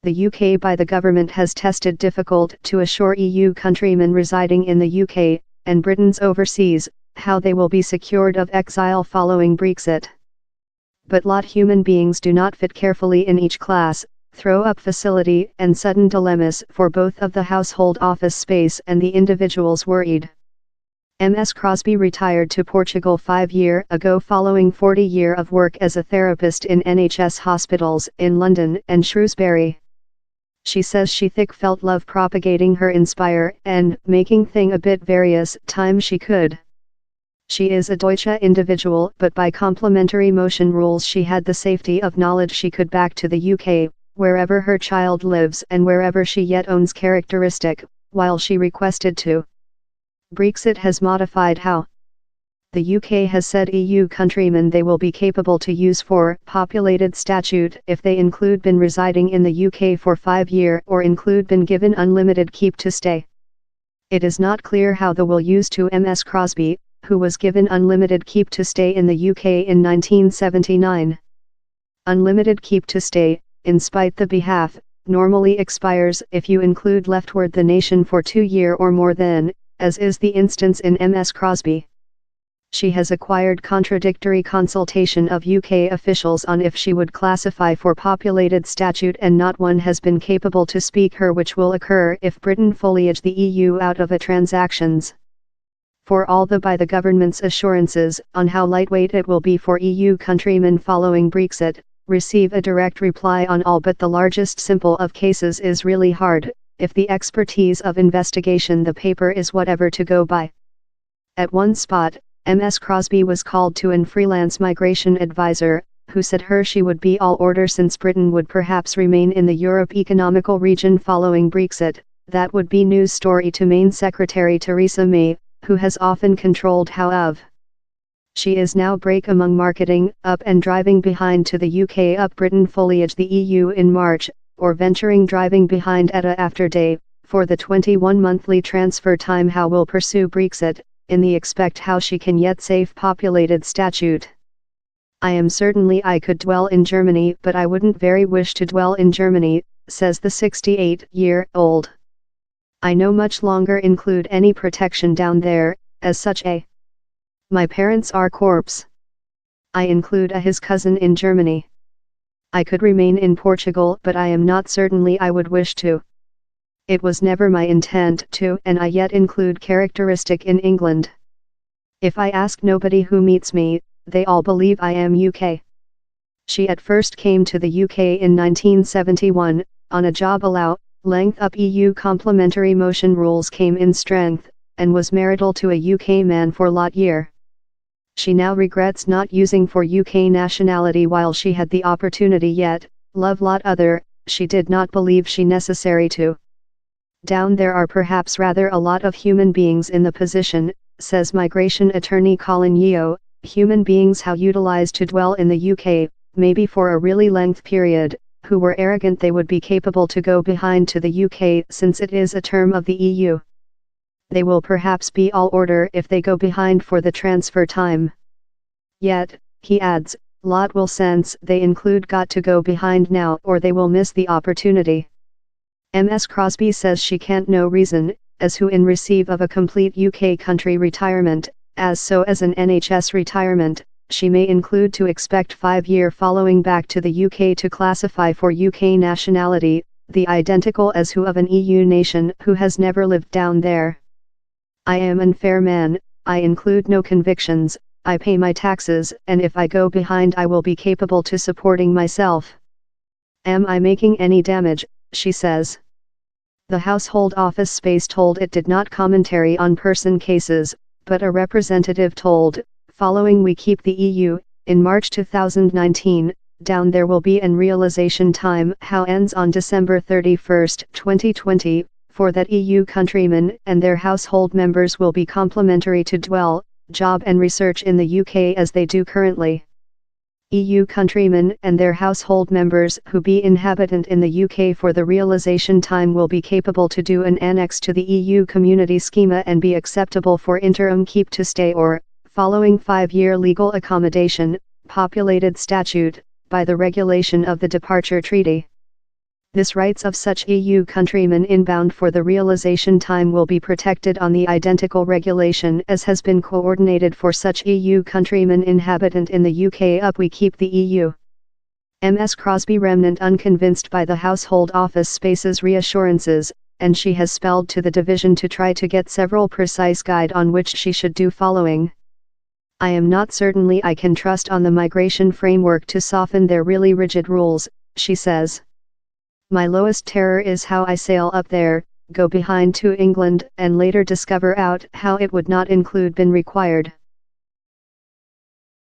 The UK by the government has tested difficult to assure EU countrymen residing in the UK, and Britain's overseas, how they will be secured of exile following Brexit. But lot human beings do not fit carefully in each class, throw up facility and sudden dilemmas for both of the household office space and the individuals worried. Ms. Crosby retired to Portugal 5 years ago following 40 years of work as a therapist in NHS hospitals in London and Shrewsbury. She says she felt love propagating her inspire and making thing a bit various time she could. She is a Deutsche individual, but by complementary motion rules she had the safety of knowledge she could back to the UK, wherever her child lives and wherever she yet owns characteristic, while she requested to. Brexit has modified how the UK has said EU countrymen they will be capable to use for populated statute if they include been residing in the UK for 5 years or include been given unlimited keep to stay. It is not clear how the will use to Ms. Crosby, who was given unlimited keep to stay in the UK in 1979. Unlimited keep to stay, in spite the behalf, normally expires if you include leftward the nation for 2 years or more than, as is the instance in Ms. Crosby. She has acquired contradictory consultation of UK officials on if she would classify for populated statute, and not one has been capable to speak her, which will occur if Britain foliage the EU out of a transactions. For all the by the government's assurances on how lightweight it will be for EU countrymen following Brexit, receive a direct reply on all but the largest simple of cases is really hard, if the expertise of investigation the paper is whatever to go by. At one spot, Ms. Crosby was called to an freelance migration advisor, who said her she would be all order since Britain would perhaps remain in the Europe Economical Region following Brexit. That would be news story to Main Secretary Theresa May, who has often controlled how of. She is now break among marketing up and driving behind to the UK up Britain foliage the EU in March, or venturing driving behind at a after day, for the 21 monthly transfer time how will pursue Brexit, in the expect how she can yet save populated statute. I am certainly I could dwell in Germany, but I wouldn't very wish to dwell in Germany, says the 68-year-old. I no much longer include any protection down there, as such a. My parents are corpse. I include a his cousin in Germany. I could remain in Portugal, but I am not certainly I would wish to. It was never my intent to, and I yet include characteristic in England. If I ask nobody who meets me, they all believe I am UK. She at first came to the UK in 1971, on a job allow, length up EU complementary motion rules came in strength, and was marital to a UK man for lot year. She now regrets not using for UK nationality while she had the opportunity yet, love lot other, she did not believe she necessary to. Down there are perhaps rather a lot of human beings in the position, says migration attorney Colin Yeo, human beings how utilized to dwell in the UK, maybe for a really length period, who were arrogant they would be capable to go behind to the UK since it is a term of the EU. They will perhaps be all order if they go behind for the transfer time. Yet, he adds, lot will sense they include got to go behind now or they will miss the opportunity. Ms. Crosby says she can't no reason, as who in receive of a complete UK country retirement, as so as an NHS retirement, she may include to expect 5 year following back to the UK to classify for UK nationality, the identical as who of an EU nation who has never lived down there. I am an fair man, I include no convictions, I pay my taxes, and if I go behind I will be capable to supporting myself. Am I making any damage, she says. The household office space told it did not commentary on person cases, but a representative told, following we keep the EU, in March 2019, down there will be an realization time how ends on December 31, 2020, for that EU countrymen and their household members will be complementary to dwell, job and research in the UK as they do currently. EU countrymen and their household members who be inhabitant in the UK for the realization time will be capable to do an annex to the EU community schema and be acceptable for interim keep to stay or, following 5-year legal accommodation, populated statute, by the regulation of the Departure Treaty. This rights of such EU countrymen inbound for the realization time will be protected on the identical regulation as has been coordinated for such EU countrymen inhabitant in the UK up we keep the EU. Ms. Crosby remnant unconvinced by the Household Office Space's reassurances, and she has spelled to the division to try to get several precise guide on which she should do following. I am not certainly I can trust on the migration framework to soften their really rigid rules, she says. My lowest terror is how I sail up there, go behind to England and later discover out how it would not include been required.